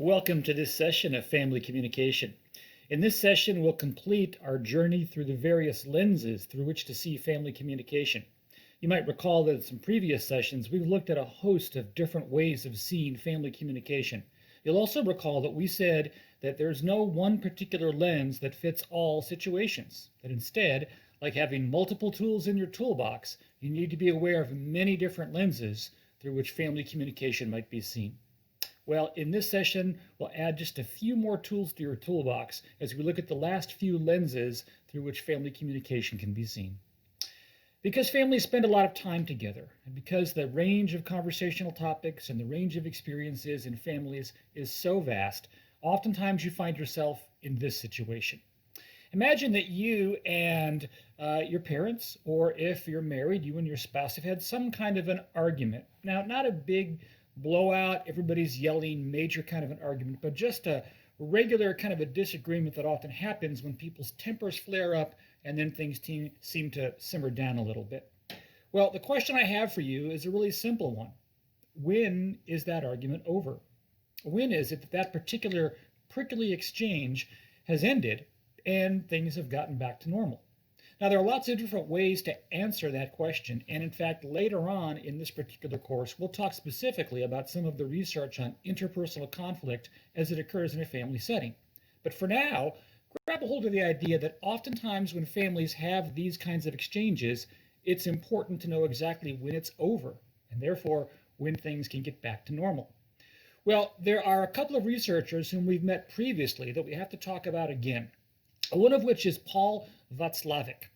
Welcome to this session of Family Communication. In this session, we'll complete our journey through the various lenses through which to see family communication. You might recall that in some previous sessions, we've looked at a host of different ways of seeing family communication. You'll also recall that we said that there's no one particular lens that fits all situations, that instead, like having multiple tools in your toolbox, you need to be aware of many different lenses through which family communication might be seen. Well, in this session, we'll add just a few more tools to your toolbox as we look at the last few lenses through which family communication can be seen. Because families spend a lot of time together, and because the range of conversational topics and the range of experiences in families is so vast, oftentimes you find yourself in this situation. Imagine that you and your parents, or if you're married, you and your spouse have had some kind of an argument. Now, not a big blowout, everybody's yelling, major kind of an argument, but just a regular kind of a disagreement that often happens when people's tempers flare up and then things seem to simmer down a little bit. Well, the question I have for you is a really simple one. When is that argument over? When is it that that particular prickly exchange has ended and things have gotten back to normal? Now, there are lots of different ways to answer that question, and in fact, later on in this particular course, we'll talk specifically about some of the research on interpersonal conflict as it occurs in a family setting. But for now, grab a hold of the idea that oftentimes when families have these kinds of exchanges, it's important to know exactly when it's over, and therefore when things can get back to normal. Well, there are a couple of researchers whom we've met previously that we have to talk about again. One of which is Paul Václavic.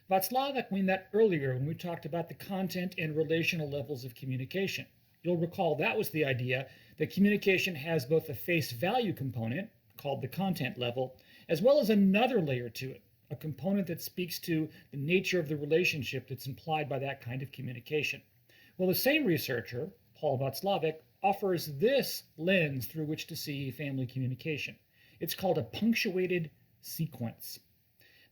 Václavic we met earlier when we talked about the content and relational levels of communication. You'll recall that was the idea that communication has both a face value component, called the content level, as well as another layer to it, a component that speaks to the nature of the relationship that's implied by that kind of communication. Well, the same researcher, Paul Václavic, offers this lens through which to see family communication. It's called a punctuated sequence.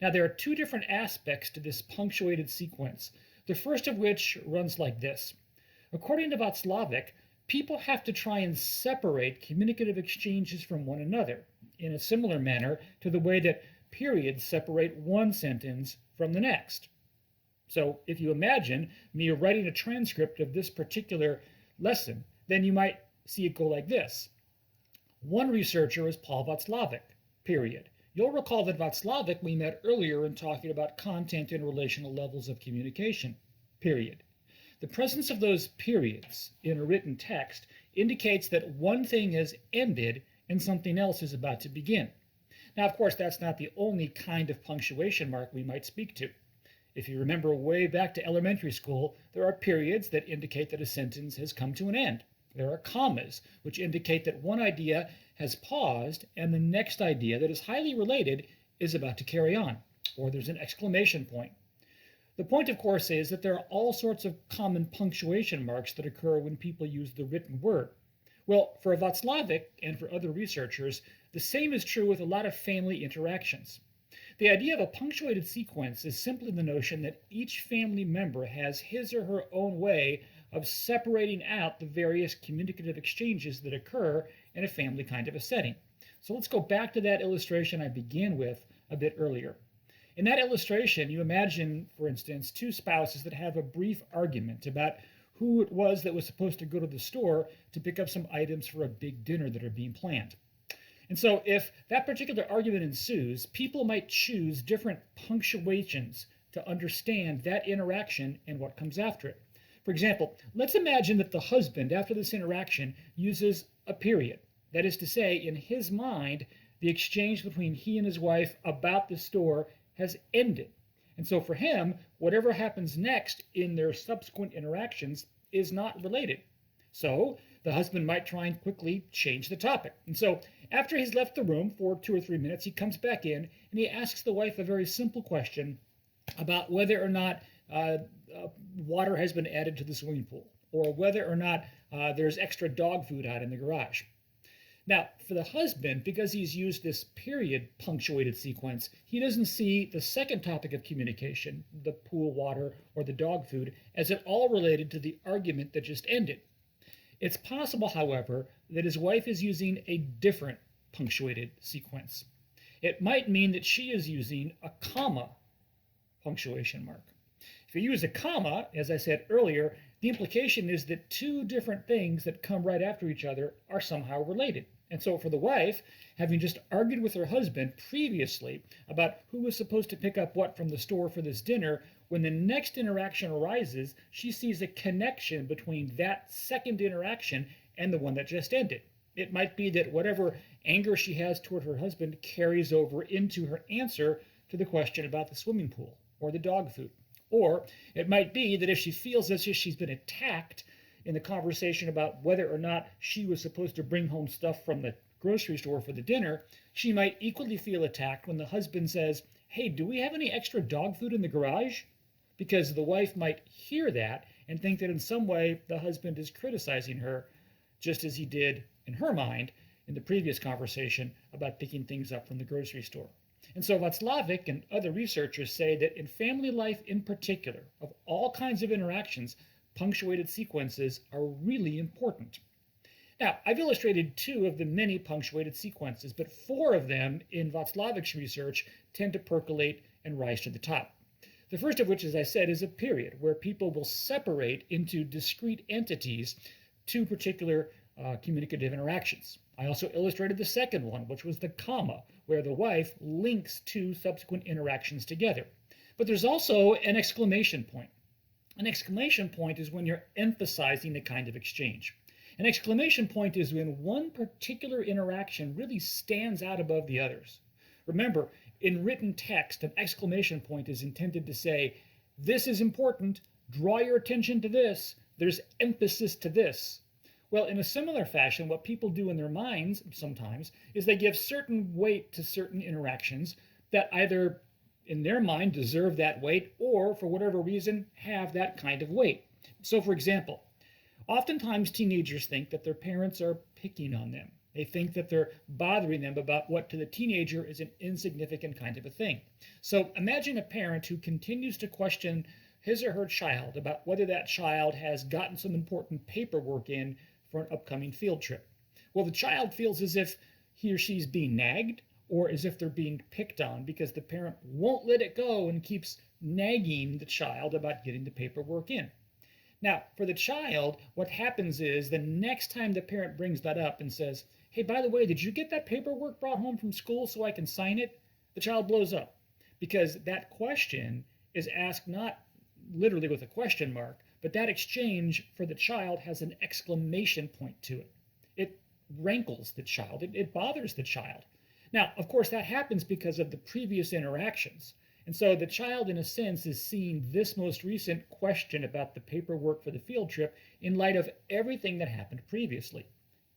Now, there are two different aspects to this punctuated sequence, the first of which runs like this. According to Václavic, people have to try and separate communicative exchanges from one another in a similar manner to the way that periods separate one sentence from the next. So if you imagine me writing a transcript of this particular lesson, then you might see it go like this. One researcher is Paul Václavic, period. You'll recall that Václavic we met earlier in talking about content and relational levels of communication, period. The presence of those periods in a written text indicates that one thing has ended and something else is about to begin. Now, of course, that's not the only kind of punctuation mark we might speak to. If you remember way back to elementary school, there are periods that indicate that a sentence has come to an end. There are commas, which indicate that one idea has paused and the next idea that is highly related is about to carry on, or there's an exclamation point. The point, of course, is that there are all sorts of common punctuation marks that occur when people use the written word. Well, for Václavic and for other researchers, the same is true with a lot of family interactions. The idea of a punctuated sequence is simply the notion that each family member has his or her own way of separating out the various communicative exchanges that occur in a family kind of a setting. So let's go back to that illustration I began with a bit earlier. In that illustration, you imagine, for instance, two spouses that have a brief argument about who it was that was supposed to go to the store to pick up some items for a big dinner that are being planned. And so if that particular argument ensues, people might choose different punctuations to understand that interaction and what comes after it. For example, let's imagine that the husband, after this interaction, uses a period. That is to say, in his mind, the exchange between he and his wife about the store has ended. And so for him, whatever happens next in their subsequent interactions is not related. So the husband might try and quickly change the topic. And so after he's left the room for 2 or 3 minutes, he comes back in and he asks the wife a very simple question about whether or not water has been added to the swimming pool, or whether or not there's extra dog food out in the garage. Now, for the husband, because he's used this period punctuated sequence, he doesn't see the second topic of communication, the pool water or the dog food, as at all related to the argument that just ended. It's possible, however, that his wife is using a different punctuated sequence. It might mean that she is using a comma punctuation mark. If you use a comma, as I said earlier, the implication is that two different things that come right after each other are somehow related. And so for the wife, having just argued with her husband previously about who was supposed to pick up what from the store for this dinner, when the next interaction arises, she sees a connection between that second interaction and the one that just ended. It might be that whatever anger she has toward her husband carries over into her answer to the question about the swimming pool or the dog food. Or it might be that if she feels as if she's been attacked in the conversation about whether or not she was supposed to bring home stuff from the grocery store for the dinner, she might equally feel attacked when the husband says, "Hey, do we have any extra dog food in the garage?" Because the wife might hear that and think that in some way the husband is criticizing her, just as he did in her mind in the previous conversation about picking things up from the grocery store. And so Václavic and other researchers say that in family life in particular, of all kinds of interactions, punctuated sequences are really important. Now, I've illustrated 2 of the many punctuated sequences, but 4 of them in Václavic's research tend to percolate and rise to the top. The first of which, as I said, is a period where people will separate into discrete entities 2 particular communicative interactions. I also illustrated the second one, which was the comma, where the wife links 2 subsequent interactions together. But there's also an exclamation point. An exclamation point is when you're emphasizing a kind of exchange. An exclamation point is when one particular interaction really stands out above the others. Remember, in written text, an exclamation point is intended to say, "This is important, draw your attention to this, there's emphasis to this." Well, in a similar fashion, what people do in their minds sometimes is they give certain weight to certain interactions that either in their mind deserve that weight or for whatever reason have that kind of weight. So for example, oftentimes teenagers think that their parents are picking on them. They think that they're bothering them about what to the teenager is an insignificant kind of a thing. So imagine a parent who continues to question his or her child about whether that child has gotten some important paperwork in for an upcoming field trip. Well, the child feels as if he or she's being nagged or as if they're being picked on because the parent won't let it go and keeps nagging the child about getting the paperwork in. Now, for the child, what happens is the next time the parent brings that up and says, "Hey, by the way, did you get that paperwork brought home from school so I can sign it?" The child blows up because that question is asked not literally with a question mark, but that exchange for the child has an exclamation point to it. It rankles the child. It bothers the child. Now, of course, that happens because of the previous interactions. And so the child, in a sense, is seeing this most recent question about the paperwork for the field trip in light of everything that happened previously.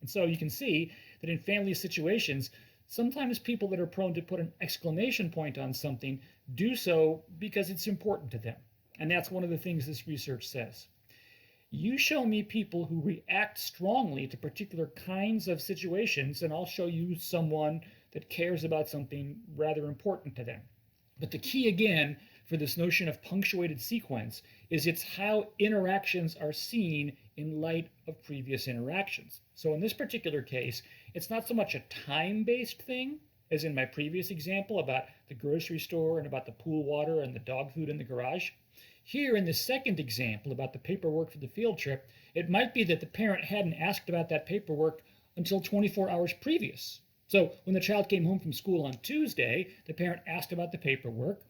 And so you can see that in family situations, sometimes people that are prone to put an exclamation point on something do so because it's important to them. And that's one of the things this research says. You show me people who react strongly to particular kinds of situations, and I'll show you someone that cares about something rather important to them. But the key, again, for this notion of punctuated sequence is it's how interactions are seen in light of previous interactions. So in this particular case, it's not so much a time-based thing, as in my previous example about the grocery store and about the pool water and the dog food in the garage. Here in the second example about the paperwork for the field trip, it might be that the parent hadn't asked about that paperwork until 24 hours previous. So when the child came home from school on Tuesday, the parent asked about the paperwork.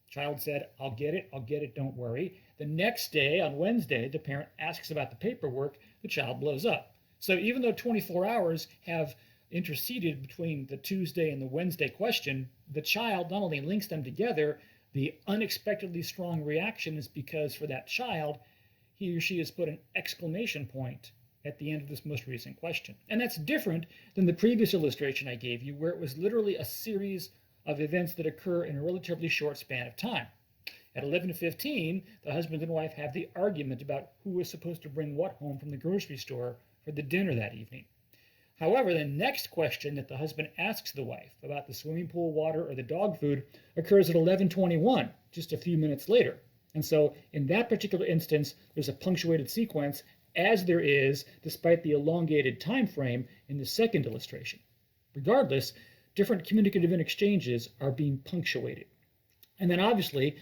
The child said, I'll get it, don't worry. The next day, on Wednesday, the parent asks about the paperwork, the child blows up. So even though 24 hours have interceded between the Tuesday and the Wednesday question, the child not only links them together, the unexpectedly strong reaction is because for that child, he or she has put an exclamation point at the end of this most recent question. And that's different than the previous illustration I gave you, where it was literally a series of events that occur in a relatively short span of time. At 11:15, the husband and wife have the argument about who was supposed to bring what home from the grocery store for the dinner that evening. However, the next question that the husband asks the wife about the swimming pool water or the dog food occurs at 11:21, just a few minutes later. And so in that particular instance, there's a punctuated sequence as there is despite the elongated time frame in the second illustration. Regardless, different communicative exchanges are being punctuated. And then obviously,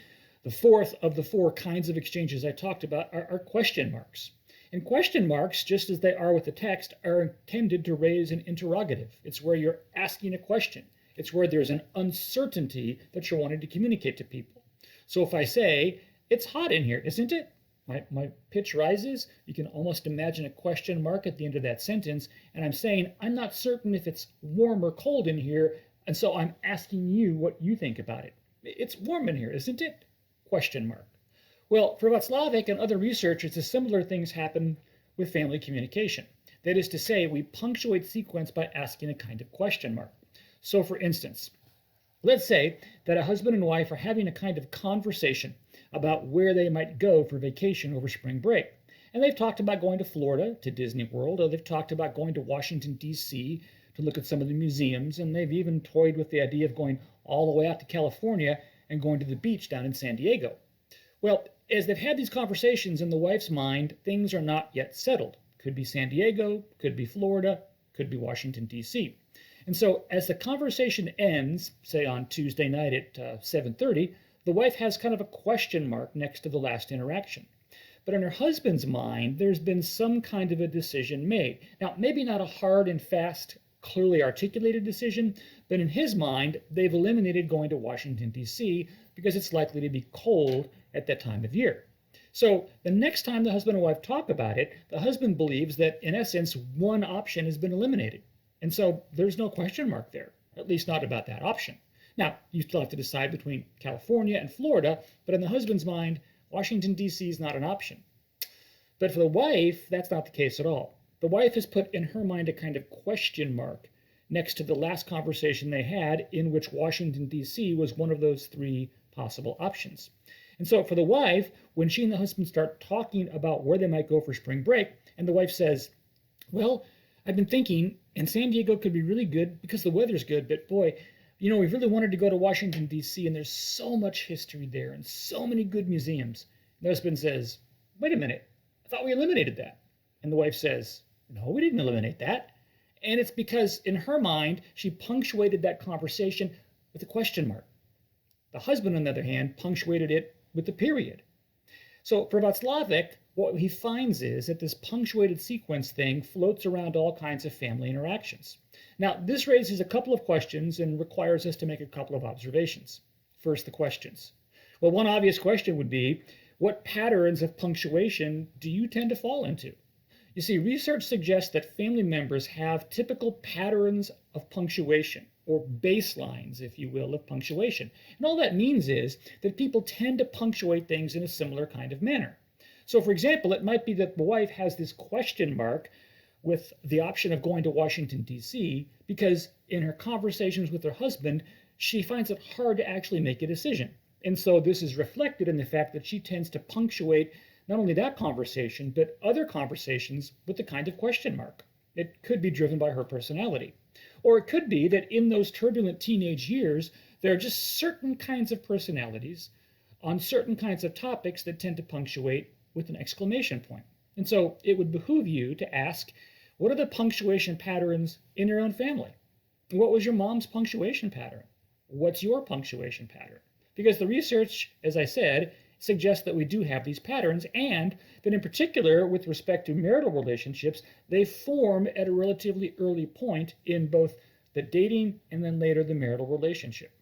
the fourth of the four kinds of exchanges I talked about are question marks. And question marks, just as they are with the text, are intended to raise an interrogative. It's where you're asking a question. It's where there's an uncertainty that you're wanting to communicate to people. So if I say, it's hot in here, isn't it? My pitch rises. You can almost imagine a question mark at the end of that sentence. And I'm saying, I'm not certain if it's warm or cold in here. And so I'm asking you what you think about it. It's warm in here, isn't it? Question mark. Well, for Václavic and other researchers, the similar things happen with family communication. That is to say, we punctuate sequence by asking a kind of question mark. So for instance, let's say that a husband and wife are having a kind of conversation about where they might go for vacation over spring break. And they've talked about going to Florida, to Disney World, or they've talked about going to Washington, D.C. to look at some of the museums, and they've even toyed with the idea of going all the way out to California and going to the beach down in San Diego. Well, as they've had these conversations in the wife's mind, things are not yet settled. Could be San Diego, could be Florida, could be Washington, D.C. And so as the conversation ends, say on Tuesday night at 7:30, the wife has kind of a question mark next to the last interaction. But in her husband's mind, there's been some kind of a decision made. Now, maybe not a hard and fast, clearly articulated decision, but in his mind, they've eliminated going to Washington, D.C. because it's likely to be cold at that time of year. So the next time the husband and wife talk about it, the husband believes that, in essence, one option has been eliminated. And so there's no question mark there, at least not about that option. Now, you still have to decide between California and Florida, but in the husband's mind, Washington, D.C. is not an option. But for the wife, that's not the case at all. The wife has put in her mind a kind of question mark next to the last conversation they had, in which Washington, D.C. was one of those three possible options. And so for the wife, when she and the husband start talking about where they might go for spring break, and the wife says, well, I've been thinking, and San Diego could be really good because the weather's good, but boy, you know, we've really wanted to go to Washington, D.C., and there's so much history there and so many good museums. The husband says, wait a minute, I thought we eliminated that. And the wife says, no, we didn't eliminate that. And it's because in her mind, she punctuated that conversation with a question mark. The husband, on the other hand, punctuated it with a period. So for Václavic, what he finds is that this punctuated sequence thing floats around all kinds of family interactions. Now, this raises a couple of questions and requires us to make a couple of observations. First, the questions. Well, one obvious question would be, what patterns of punctuation do you tend to fall into? You see, research suggests that family members have typical patterns of punctuation, or baselines, if you will, of punctuation. And all that means is that people tend to punctuate things in a similar kind of manner. So, for example, it might be that the wife has this question mark with the option of going to Washington, D.C., because in her conversations with her husband, she finds it hard to actually make a decision. And so this is reflected in the fact that she tends to punctuate not only that conversation, but other conversations with a kind of question mark. It could be driven by her personality. Or it could be that in those turbulent teenage years, there are just certain kinds of personalities on certain kinds of topics that tend to punctuate with an exclamation point. And so it would behoove you to ask, what are the punctuation patterns in your own family? What was your mom's punctuation pattern? What's your punctuation pattern? Because the research, as I said, suggests that we do have these patterns, and that in particular, with respect to marital relationships, they form at a relatively early point in both the dating and then later the marital relationship.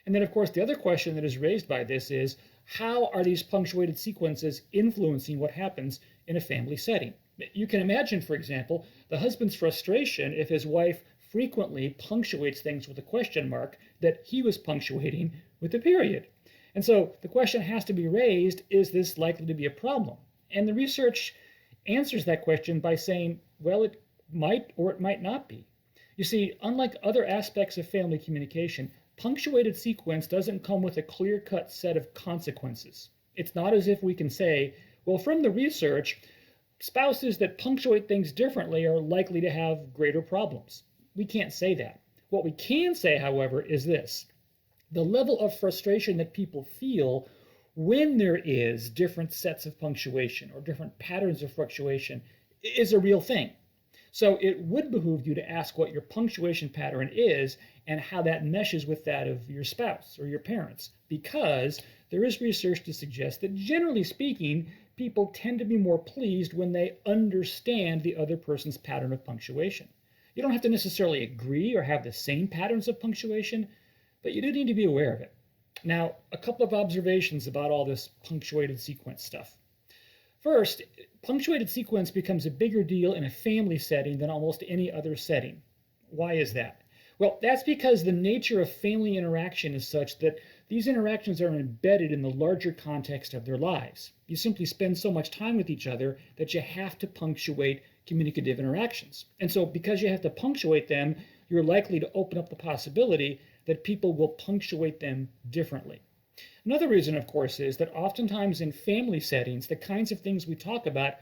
And then, of course, the other question that is raised by this is, how are these punctuated sequences influencing what happens in a family setting? You can imagine, for example, the husband's frustration if his wife frequently punctuates things with a question mark that he was punctuating with a period. And so the question has to be raised, is this likely to be a problem? And the research answers that question by saying, well, it might or it might not be. You see, unlike other aspects of family communication, punctuated sequence doesn't come with a clear-cut set of consequences. It's not as if we can say, well, from the research, spouses that punctuate things differently are likely to have greater problems. We can't say that. What we can say, however, is this. The level of frustration that people feel when there is different sets of punctuation or different patterns of punctuation is a real thing. So it would behoove you to ask what your punctuation pattern is and how that meshes with that of your spouse or your parents, because there is research to suggest that generally speaking, people tend to be more pleased when they understand the other person's pattern of punctuation. You don't have to necessarily agree or have the same patterns of punctuation, but you do need to be aware of it. Now, a couple of observations about all this punctuated sequence stuff. First, punctuated sequence becomes a bigger deal in a family setting than almost any other setting. Why is that? Well, that's because the nature of family interaction is such that these interactions are embedded in the larger context of their lives. You simply spend so much time with each other that you have to punctuate communicative interactions. And so because you have to punctuate them, you're likely to open up the possibility that people will punctuate them differently. Another reason, of course, is that oftentimes in family settings, the kinds of things we talk about,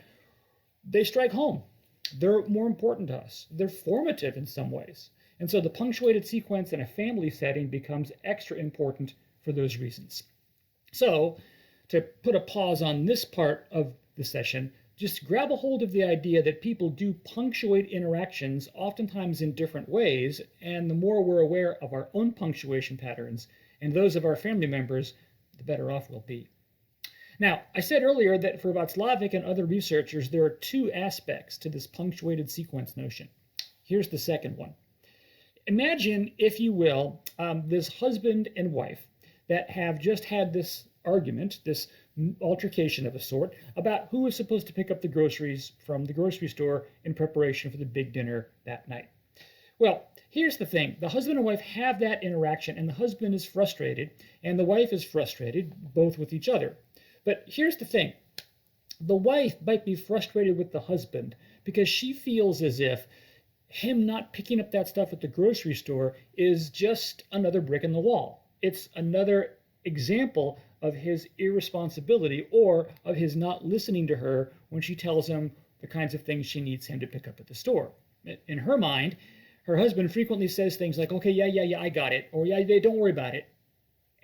they strike home. They're more important to us. They're formative in some ways. And so the punctuated sequence in a family setting becomes extra important for those reasons. So to put a pause on this part of the session, just grab a hold of the idea that people do punctuate interactions oftentimes in different ways, and the more we're aware of our own punctuation patterns and those of our family members, the better off we'll be. Now, I said earlier that for Václavic and other researchers, there are two aspects to this punctuated sequence notion. Here's the second one. Imagine, if you will, this husband and wife that have just had this argument, this altercation of a sort, about who is supposed to pick up the groceries from the grocery store in preparation for the big dinner that night. Well, here's the thing. The husband and wife have that interaction, and the husband is frustrated, and the wife is frustrated, both with each other. But here's the thing. The wife might be frustrated with the husband because she feels as if him not picking up that stuff at the grocery store is just another brick in the wall. It's another example of his irresponsibility or of his not listening to her when she tells him the kinds of things she needs him to pick up at the store. In her mind, her husband frequently says things like, okay, yeah, I got it, or yeah, don't worry about it.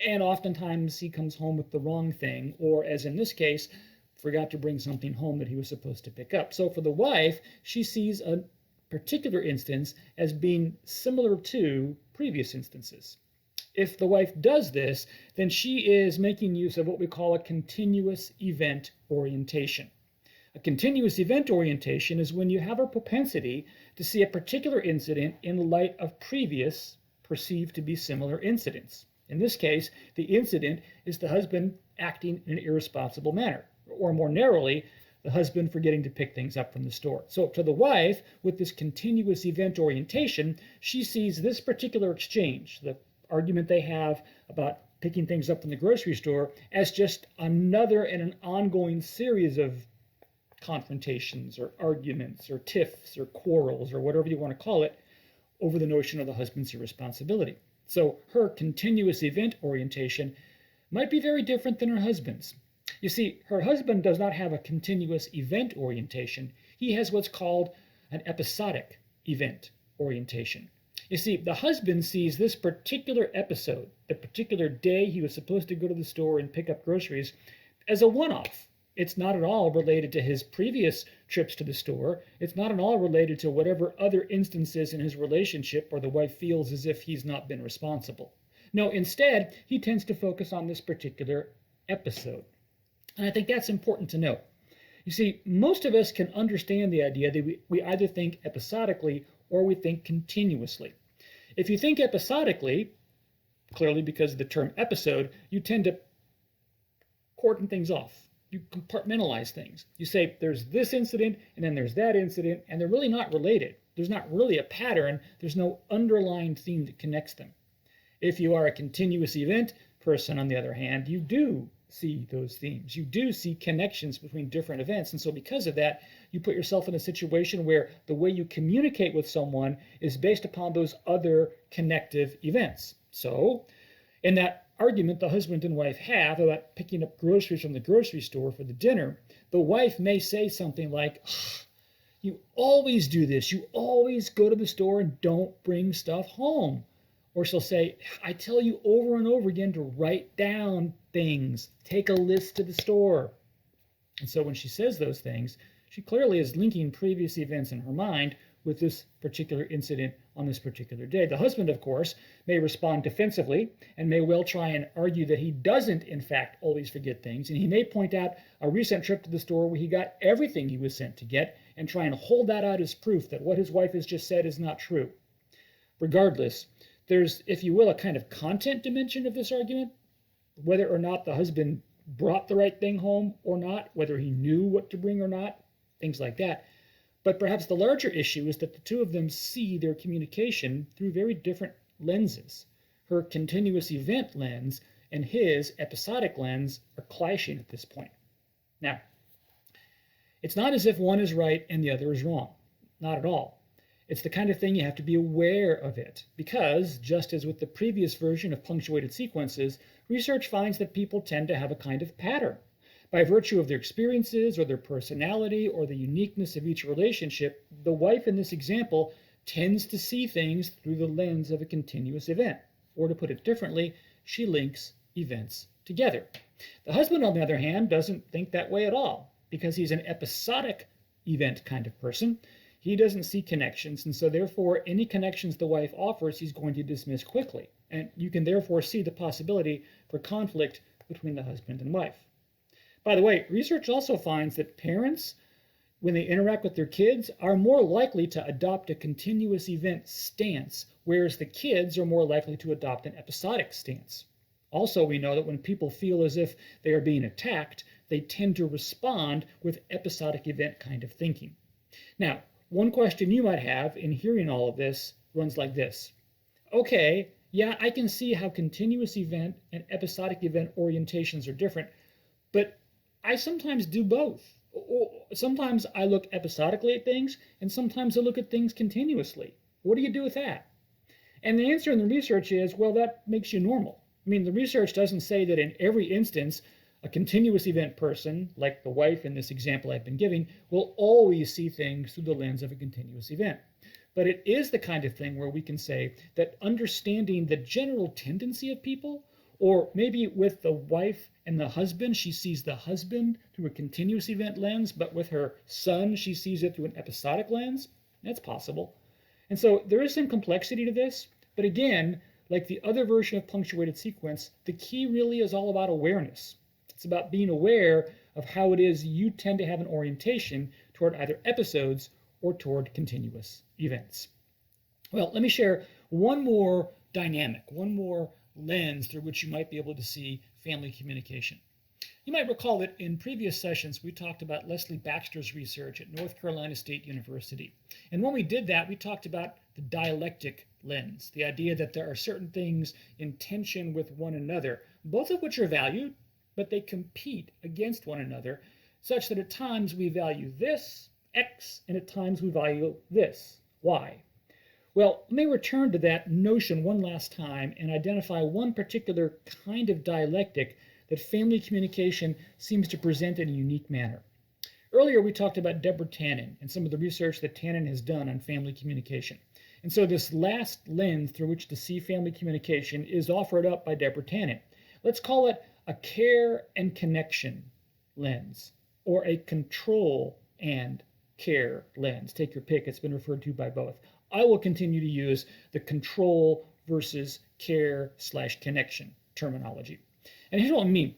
And oftentimes he comes home with the wrong thing, or as in this case, forgot to bring something home that he was supposed to pick up. So for the wife, she sees a particular instance as being similar to previous instances. If the wife does this, then she is making use of what we call a continuous event orientation. A continuous event orientation is when you have a propensity to see a particular incident in the light of previous perceived to be similar incidents. In this case, the incident is the husband acting in an irresponsible manner, or more narrowly, the husband forgetting to pick things up from the store. So to the wife, with this continuous event orientation, she sees this particular exchange, the argument they have about picking things up from the grocery store, as just another and an ongoing series of confrontations or arguments or tiffs or quarrels or whatever you want to call it over the notion of the husband's irresponsibility. So her continuous event orientation might be very different than her husband's. You see, her husband does not have a continuous event orientation. He has what's called an episodic event orientation. You see, the husband sees this particular episode, the particular day he was supposed to go to the store and pick up groceries, as a one-off. It's not at all related to his previous trips to the store. It's not at all related to whatever other instances in his relationship where the wife feels as if he's not been responsible. No, instead, he tends to focus on this particular episode. And I think that's important to note. You see, most of us can understand the idea that we either think episodically or we think continuously. If you think episodically, clearly because of the term episode, you tend to cordon things off. You compartmentalize things. You say there's this incident and then there's that incident, and they're really not related. There's not really a pattern. There's no underlying theme that connects them. If you are a continuous event person, on the other hand, you do see those themes. You do see connections between different events. And so because of that, you put yourself in a situation where the way you communicate with someone is based upon those other connective events. So in that argument the husband and wife have about picking up groceries from the grocery store for the dinner, the wife may say something like, you always do this. You always go to the store and don't bring stuff home. Or she'll say, I tell you over and over again to write down things, take a list to the store. And so when she says those things, she clearly is linking previous events in her mind with this particular incident on this particular day. The husband, of course, may respond defensively and may well try and argue that he doesn't, in fact, always forget things. And he may point out a recent trip to the store where he got everything he was sent to get and try and hold that out as proof that what his wife has just said is not true. Regardless, there's, if you will, a kind of content dimension of this argument, whether or not the husband brought the right thing home or not, whether he knew what to bring or not, things like that. But perhaps the larger issue is that the two of them see their communication through very different lenses. Her continuous event lens and his episodic lens are clashing at this point. Now, it's not as if one is right and the other is wrong. Not at all. It's the kind of thing you have to be aware of it, because, just as with the previous version of punctuated sequences, research finds that people tend to have a kind of pattern. By virtue of their experiences or their personality or the uniqueness of each relationship, the wife in this example tends to see things through the lens of a continuous event. Or to put it differently, she links events together. The husband, on the other hand, doesn't think that way at all, because he's an episodic event kind of person. He doesn't see connections, and so therefore any connections the wife offers he's going to dismiss quickly. And you can therefore see the possibility for conflict between the husband and wife. By the way, research also finds that parents, when they interact with their kids, are more likely to adopt a continuous event stance, whereas the kids are more likely to adopt an episodic stance. Also, we know that when people feel as if they are being attacked, they tend to respond with episodic event kind of thinking. Now, one question you might have in hearing all of this runs like this. Okay, yeah, I can see how continuous event and episodic event orientations are different, but I sometimes do both. Sometimes I look episodically at things, and sometimes I look at things continuously. What do you do with that? And the answer in the research is, well, that makes you normal. I mean, the research doesn't say that in every instance, a continuous event person, like the wife in this example I've been giving, will always see things through the lens of a continuous event. But it is the kind of thing where we can say that understanding the general tendency of people, or maybe with the wife and the husband, she sees the husband through a continuous event lens, but with her son, she sees it through an episodic lens. That's possible. And so there is some complexity to this, but again, like the other version of punctuated sequence, the key really is all about awareness. It's about being aware of how it is you tend to have an orientation toward either episodes or toward continuous events. Well, let me share one more dynamic, one more lens through which you might be able to see family communication. You might recall that in previous sessions we talked about Leslie Baxter's research at North Carolina State University. And when we did that, we talked about the dialectic lens, the idea that there are certain things in tension with one another, both of which are valued, but they compete against one another, such that at times we value this, X, and at times we value this, Y. Well, let me return to that notion one last time and identify one particular kind of dialectic that family communication seems to present in a unique manner. Earlier, we talked about Deborah Tannen and some of the research that Tannen has done on family communication. And so this last lens through which to see family communication is offered up by Deborah Tannen. Let's call it a care and connection lens, or a control and care lens. Take your pick, it's been referred to by both. I will continue to use the control versus care/connection terminology. And here's what I mean.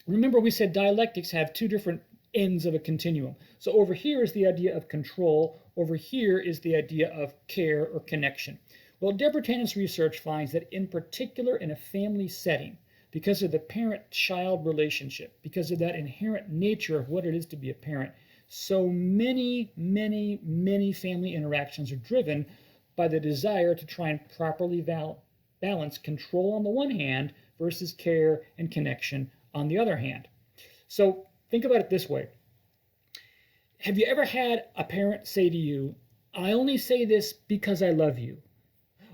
Remember, we said dialectics have two different ends of a continuum. So over here is the idea of control, over here is the idea of care or connection. Well, Deborah Tannen's research finds that in particular in a family setting, because of the parent-child relationship, because of that inherent nature of what it is to be a parent, so many family interactions are driven by the desire to try and properly balance control on the one hand versus care and connection on the other hand. So think about it this way. Have you ever had a parent say to you, I only say this because I love you?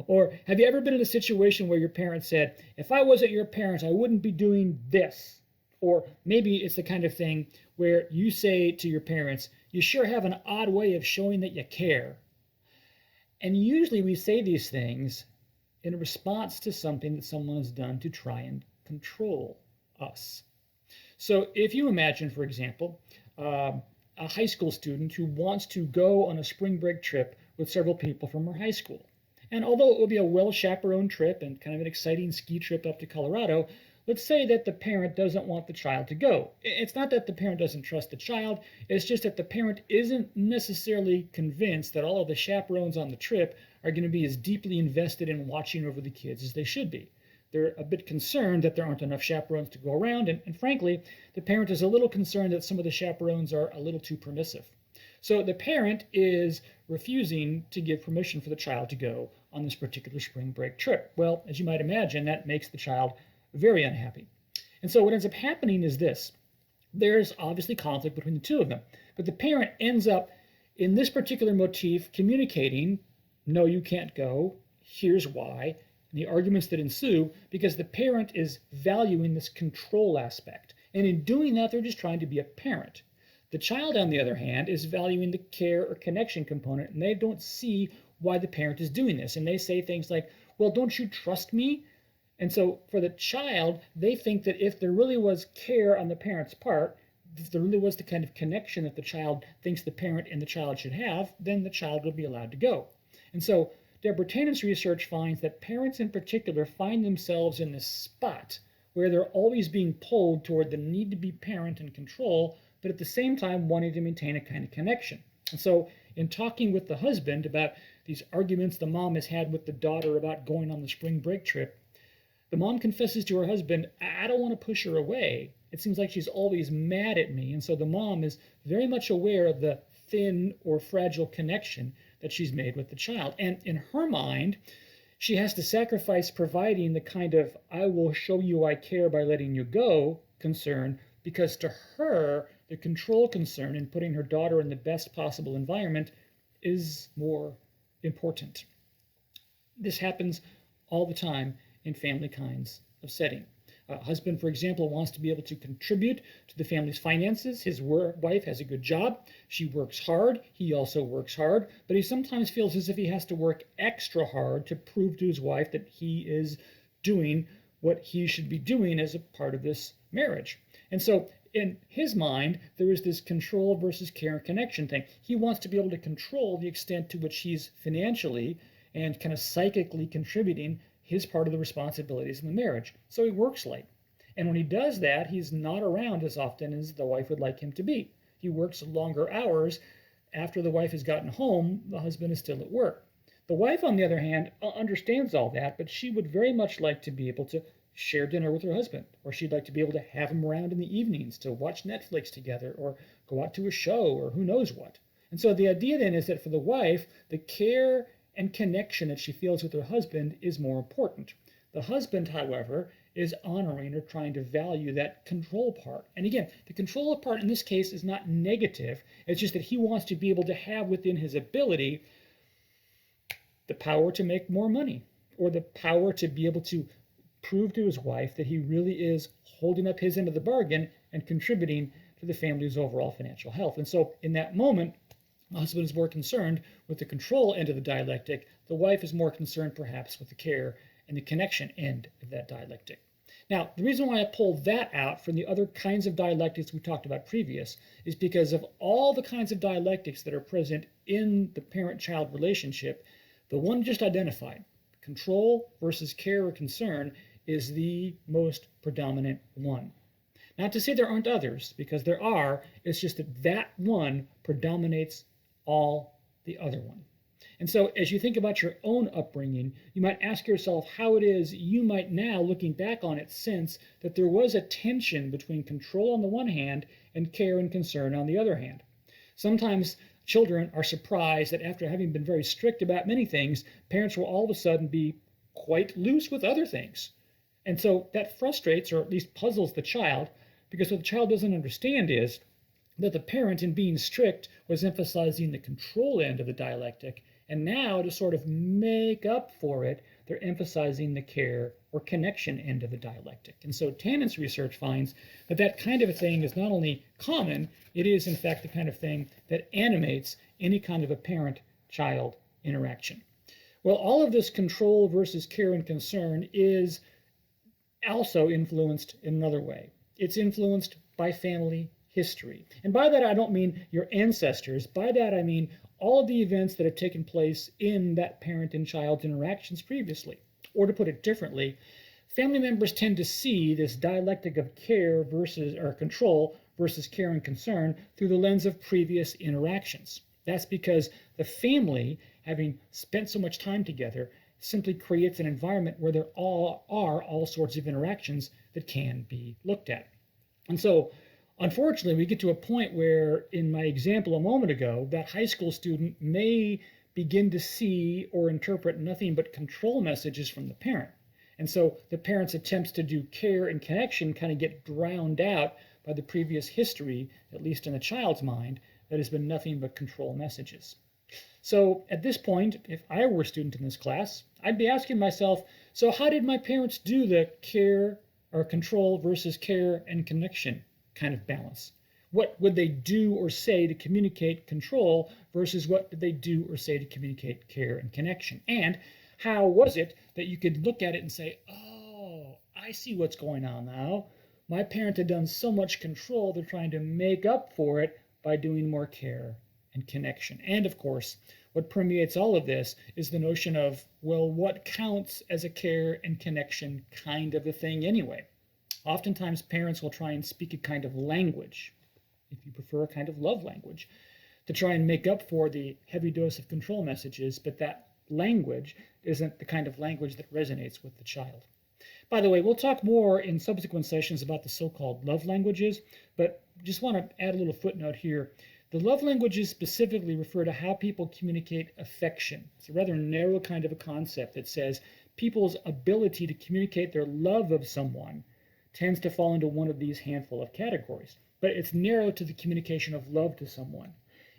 Or have you ever been in a situation where your parent said, if I wasn't your parent, I wouldn't be doing this? Or maybe it's the kind of thing where you say to your parents, you sure have an odd way of showing that you care. And usually we say these things in response to something that someone has done to try and control us. So if you imagine, for example, a high school student who wants to go on a spring break trip with several people from her high school. And although it will be a well-chaperoned trip and kind of an exciting ski trip up to Colorado, let's say that the parent doesn't want the child to go. It's not that the parent doesn't trust the child, it's just that the parent isn't necessarily convinced that all of the chaperones on the trip are going to be as deeply invested in watching over the kids as they should be. They're a bit concerned that there aren't enough chaperones to go around, and frankly, the parent is a little concerned that some of the chaperones are a little too permissive. So the parent is refusing to give permission for the child to go on this particular spring break trip. Well, as you might imagine, that makes the child very unhappy. And so what ends up happening is this. There's obviously conflict between the two of them, but the parent ends up, in this particular motif, communicating, no, you can't go, here's why, and the arguments that ensue, because the parent is valuing this control aspect. And in doing that, they're just trying to be a parent. The child, on the other hand, is valuing the care or connection component, and they don't see why the parent is doing this. And they say things like, well, don't you trust me? And so for the child, they think that if there really was care on the parent's part, if there really was the kind of connection that the child thinks the parent and the child should have, then the child would be allowed to go. And so Deborah Tannen's research finds that parents in particular find themselves in this spot where they're always being pulled toward the need to be parent and control, but at the same time wanting to maintain a kind of connection. And so in talking with the husband about these arguments the mom has had with the daughter about going on the spring break trip, the mom confesses to her husband, I don't want to push her away. It seems like she's always mad at me. And so the mom is very much aware of the thin or fragile connection that she's made with the child. And in her mind, she has to sacrifice providing the kind of I will show you I care by letting you go concern, because to her, the control concern in putting her daughter in the best possible environment is more important. This happens all the time in family kinds of setting. A husband, for example, wants to be able to contribute to the family's finances. His wife has a good job. She works hard. He also works hard. But he sometimes feels as if he has to work extra hard to prove to his wife that he is doing what he should be doing as a part of this marriage. And so in his mind, there is this control versus care and connection thing. He wants to be able to control the extent to which he's financially and kind of psychically contributing his part of the responsibilities in the marriage. So he works late. And when he does that, he's not around as often as the wife would like him to be. He works longer hours. After the wife has gotten home, the husband is still at work. The wife, on the other hand, understands all that, but she would very much like to be able to share dinner with her husband, or she'd like to be able to have him around in the evenings to watch Netflix together, or go out to a show, or who knows what. And so the idea then is that for the wife, the care and connection that she feels with her husband is more important. The husband, however, is honoring or trying to value that control part. And again, the control part in this case is not negative. It's just that he wants to be able to have within his ability the power to make more money, or the power to be able to prove to his wife that he really is holding up his end of the bargain and contributing to the family's overall financial health. And so in that moment, the husband is more concerned with the control end of the dialectic. The wife is more concerned perhaps with the care and the connection end of that dialectic. Now, the reason why I pulled that out from the other kinds of dialectics we talked about previous is because of all the kinds of dialectics that are present in the parent-child relationship, the one just identified, control versus care or concern, is the most predominant one. Not to say there aren't others, because there are, it's just that that one predominates all the other one. And so as you think about your own upbringing, you might ask yourself how it is you might now, looking back on it, sense that there was a tension between control on the one hand and care and concern on the other hand. Sometimes children are surprised that after having been very strict about many things, parents will all of a sudden be quite loose with other things. And so that frustrates or at least puzzles the child, because what the child doesn't understand is that the parent, in being strict, was emphasizing the control end of the dialectic, and now to sort of make up for it, they're emphasizing the care or connection end of the dialectic. And so Tannen's research finds that that kind of a thing is not only common, it is in fact the kind of thing that animates any kind of a parent-child interaction. Well, all of this control versus care and concern is also influenced in another way. It's influenced by family history. And by that, I don't mean your ancestors. By that, I mean all of the events that have taken place in that parent and child interactions previously. Or to put it differently, family members tend to see this dialectic of care versus or control versus care and concern through the lens of previous interactions. That's because the family, having spent so much time together, simply creates an environment where there are all sorts of interactions that can be looked at. And so, unfortunately, we get to a point where, in my example a moment ago, that high school student may begin to see or interpret nothing but control messages from the parent. And so the parent's attempts to do care and connection kind of get drowned out by the previous history, at least in the child's mind, that has been nothing but control messages. So at this point, if I were a student in this class, I'd be asking myself, so how did my parents do the care or control versus care and connection kind of balance? What would they do or say to communicate control versus what did they do or say to communicate care and connection? And how was it that you could look at it and say, oh, I see what's going on now. My parent had done so much control, they're trying to make up for it by doing more care and connection. And of course, what permeates all of this is the notion of, well, what counts as a care and connection kind of a thing anyway? Oftentimes, parents will try and speak a kind of language, if you prefer, a kind of love language, to try and make up for the heavy dose of control messages, but that language isn't the kind of language that resonates with the child. By the way, we'll talk more in subsequent sessions about the so-called love languages, but just want to add a little footnote here. The love languages specifically refer to how people communicate affection. It's a rather narrow kind of a concept that says people's ability to communicate their love of someone tends to fall into one of these handful of categories, but it's narrow to the communication of love to someone.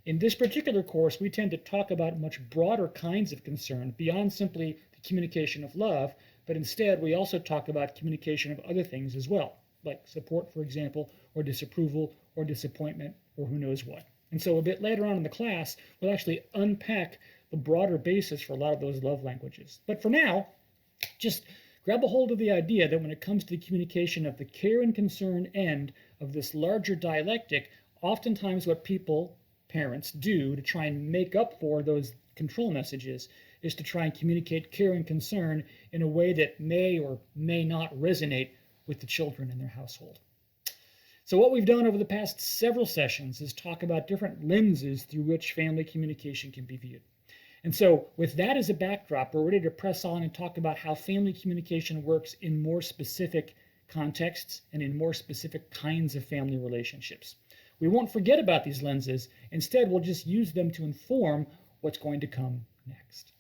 In this particular course, we tend to talk about much broader kinds of concern beyond simply the communication of love, but instead we also talk about communication of other things as well, like support, for example, or disapproval, or disappointment, or who knows what. And so a bit later on in the class, we'll actually unpack the broader basis for a lot of those love languages. But for now, just grab a hold of the idea that when it comes to the communication of the care and concern end of this larger dialectic, oftentimes what people, parents, do to try and make up for those control messages is to try and communicate care and concern in a way that may or may not resonate with the children in their household. So what we've done over the past several sessions is talk about different lenses through which family communication can be viewed. And so with that as a backdrop, we're ready to press on and talk about how family communication works in more specific contexts and in more specific kinds of family relationships. We won't forget about these lenses. Instead, we'll just use them to inform what's going to come next.